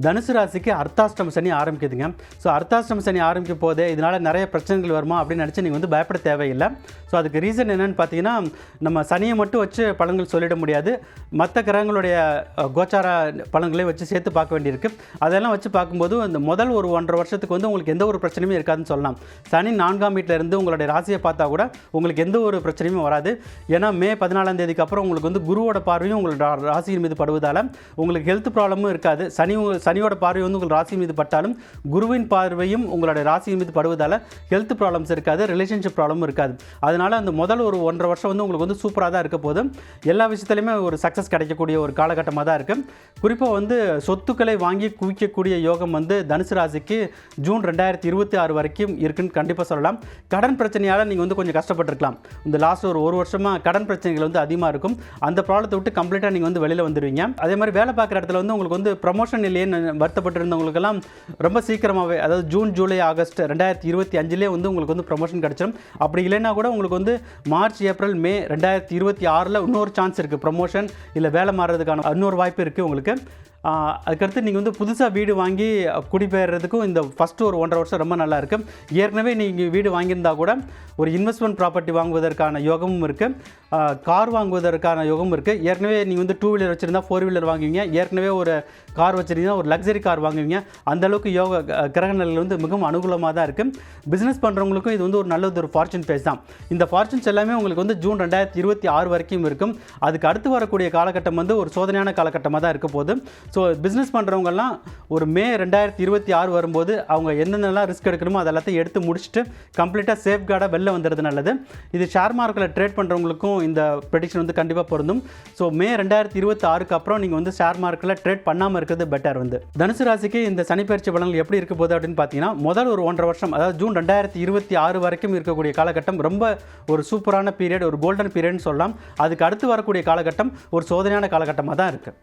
தனுசு ராசிக்கு அர்த்தாஷ்டம சனி ஆரம்பிக்குதுங்க. ஸோ அர்த்தாஷ்டம சனி ஆரம்பிக்கும் போதே இதனால் நிறைய பிரச்சனைகள் வருமா அப்படின்னு நினச்சி நீங்கள் வந்து பயப்பட தேவையில்லை. ஸோ அதுக்கு ரீசன் என்னென்னு பார்த்தீங்கன்னா, நம்ம சனியை மட்டும் வச்சு பலன்கள் சொல்லிட முடியாது. மற்ற கிரகங்களுடைய கோச்சார பலன்களையும் வச்சு சேர்த்து பார்க்க வேண்டியிருக்கு. அதெல்லாம் வச்சு பார்க்கும்போது இந்த முதல் ஒரு 1.5 வருஷத்துக்கு வந்து உங்களுக்கு எந்த ஒரு பிரச்சனையுமே இருக்காதுன்னு சொல்லலாம். சனி 4ஆம் வீட்டில் இருந்து உங்களுடைய ராசியை பார்த்தா கூட உங்களுக்கு எந்த ஒரு பிரச்சனையுமே வராது. ஏன்னா மே 14ஆம் தேதிக்கு அப்புறம் உங்களுக்கு வந்து குருவோட பார்வையும் உங்களோட ராசியின் மீது படுவதால் உங்களுக்கு ஹெல்த் ப்ராப்ளமும் இருக்காது. சனியோட பார்வை வந்து உங்கள் ராசி மீது பட்டாலும் குருவின் பார்வையும் உங்களுடைய ராசியின் மீது படுவதால் ஹெல்த் ப்ராப்ளம்ஸ் இருக்காது, ரிலேஷன்ஷிப் ப்ராப்ளமும் இருக்காது. அதனால் அந்த முதல் ஒரு 1.5 வருஷம் வந்து உங்களுக்கு வந்து சூப்பராக தான் இருக்க போது. எல்லா விஷயத்துலையுமே ஒரு சக்ஸஸ் கிடைக்கக்கூடிய ஒரு காலகட்டமாக தான் இருக்குது. குறிப்பாக வந்து சொத்துக்களை வாங்கி குவிக்கக்கூடிய யோகம் வந்து தனுசு ராசிக்கு ஜூன் 2026 வரைக்கும் இருக்குன்னு கண்டிப்பாக சொல்லலாம். கடன் பிரச்சனையால் நீங்கள் வந்து கொஞ்சம் கஷ்டப்பட்டுருக்கலாம். இந்த லாஸ்ட் ஒரு வருஷமாக கடன் பிரச்சனைகள் வந்து அதிகமாக இருக்கும். அந்த ப்ராப்ளத்தை விட்டு கம்ப்ளீட்டாக நீங்கள் வந்து வெளியில் வந்துடுவீங்க. அதே மாதிரி வேலை பார்க்குற இடத்துல வந்து உங்களுக்கு வந்து ப்ரமோஷன் இல்லையேன்னு வருத்தப்பட்டு இருந்தவங்களுக்கெல்லாம் ரொம்ப சீக்கிரமாகவே, அதாவது ஜூன், ஜூலை, ஆகஸ்ட் 2025 வந்து உங்களுக்கு வந்து ப்ரமோஷன் கிடச்சிடும். அப்படி இல்லைன்னா கூட உங்களுக்கு வந்து மார்ச், ஏப்ரல், மே 2026 இன்னொரு சான்ஸ் இருக்குது. ப்ரமோஷன் இல்லை வேலை மாறுறதுக்கான இன்னொரு வாய்ப்பு இருக்குது உங்களுக்கு. அதுக்கடுத்து நீங்கள் வந்து புதுசாக வீடு வாங்கி குடிபெயர்றதுக்கும் இந்த ஃபஸ்ட்டு ஒரு 1.5 வருஷம் ரொம்ப நல்லா இருக்குது. ஏற்கனவே நீங்கள் வீடு வாங்கியிருந்தால் கூட ஒரு இன்வெஸ்ட்மெண்ட் ப்ராப்பர்ட்டி வாங்குவதற்கான யோகமும் இருக்குது. கார் வாங்குவதற்கான யோகமும் இருக்குது. ஏற்கனவே நீங்கள் வந்து 2 வீலர் வச்சுருந்தா 4 வீலர் வாங்குவீங்க. ஏற்கனவே ஒரு கார் வச்சுருந்தீங்கன்னா ஒரு லக்ஸரி கார் வாங்குவீங்க. அந்தளவுக்கு கிரக நிலைகள் வந்து மிகவும் அனுகூலமாக தான் இருக்குது. பிஸ்னஸ் பண்ணுறவங்களுக்கும் இது வந்து ஒரு நல்ல ஒரு ஃபார்ச்சூன் பேஸ் தான். இந்த ஃபார்ச்சூன்ஸ் எல்லாமே உங்களுக்கு வந்து ஜூன் 2026 வரைக்கும் இருக்கும். அதுக்கு அடுத்து வரக்கூடிய காலகட்டம் வந்து ஒரு சோதனையான காலகட்டமாக தான் இருக்க போகுது. ஸோ பிஸ்னஸ் பண்ணுறவங்கெல்லாம் ஒரு மே 2026 வரும்போது அவங்க என்னென்னலாம் ரிஸ்க் எடுக்கணுமோ அது எல்லாத்தையும் எடுத்து முடிச்சுட்டு கம்ப்ளீட்டாக சேஃப்கார்டாக வெளில வந்துடுறது நல்லது. இது ஷேர் மார்க்கெட்டில் ட்ரேட் பண்ணுறவங்களுக்கும் இந்த ப்ரெடிக்ஷன் வந்து கண்டிப்பாக பொருந்தும். ஸோ மே 2026 அப்புறம் நீங்கள் வந்து ஷேர் மார்க்கெட்டில் ட்ரேட் பண்ணாமல் இருக்கிறது பெட்டர். வந்து தனுசு ராசிக்கு இந்த சனிப்பெயர்ச்சி பலன்கள் எப்படி இருக்க போகுது அப்படின்னு பார்த்தீங்கன்னா, முதல் ஒரு 1.5 வருஷம், அதாவது ஜூன் 2026 வரைக்கும் இருக்கக்கூடிய காலகட்டம் ரொம்ப ஒரு சூப்பரான பீரியட், ஒரு கோல்டன் பீரியட்னு சொல்லலாம். அதுக்கு அடுத்து வரக்கூடிய காலகட்டம் ஒரு சோதனையான காலகட்டமாக தான் இருக்குது.